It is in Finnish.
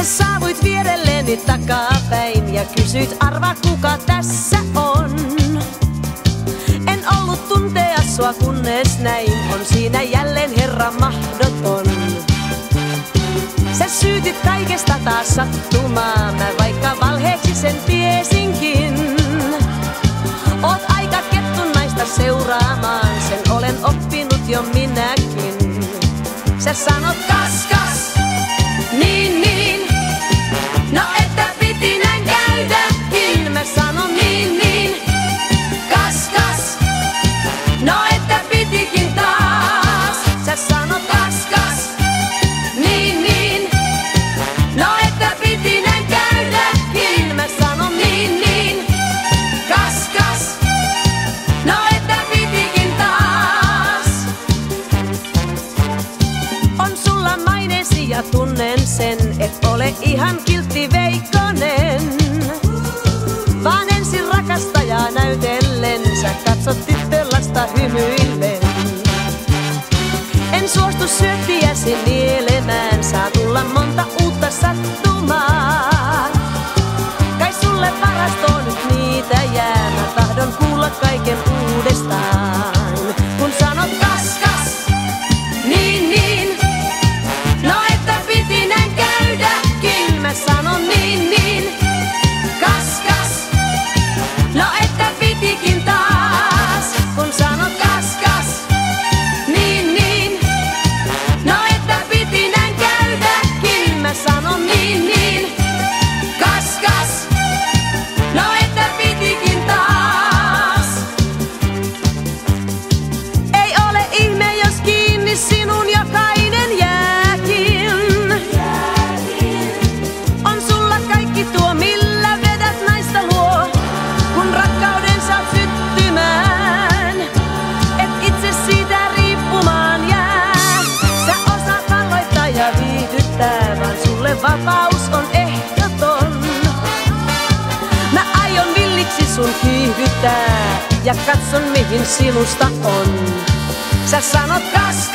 Saavuit vierelleni takapäin ja kysyit arvaa kuka tässä on. En ollut tuntea sua kunnes näin, on siinä jälleen herra mahdoton. Sä syytit kaikesta taas sattumaa, mä vaikka valheeksi sen tiesinkin. Oot aika kettu naista seuraamaan, sen olen oppinut jo minäkin. Sä sanot kas, niin, no että piti näin käydäkin. Mä sanon niin, kas, no että pitikin taas. Sä sanot kas, niin, no että piti näin käydäkin. Mä sanon niin, kas, no että pitikin taas. On sulla maineesi ja tunnen sen, et ole ihan kiltti veikkonen. Vaan ensin rakastajaa näytellen, sä katsot tyttölasta hymyillen. En suostu syöttiäsi nielemään, saa tulla monta uutta sattumaa. Kai sulle varastoon nyt niitä jää, mä tahdon kuulla kaiken uudestaan. Kun sanot kas, niin, no että piti näin käydäkin. Mä sanon niin, kas, no että pitikin taas. Kun sanot kas, niin, no että piti näin käydäkin. Mä sanon niin, kas, no että pitikin taas. Ei ole ihme, jos kiinni sinun jokainen jääkin. On sulla kaikki tuo, millä vedät naista luo, kun rakkauden saat syttymään. Et itse siitä riippumaan jää. Sä osaat valloittaa ja viihdyttää, vaan sulle vapaus on ehdoton. Mä aion villiksi sun kiihdyttää ja katson mihin sinusta on. Sä sanot kas,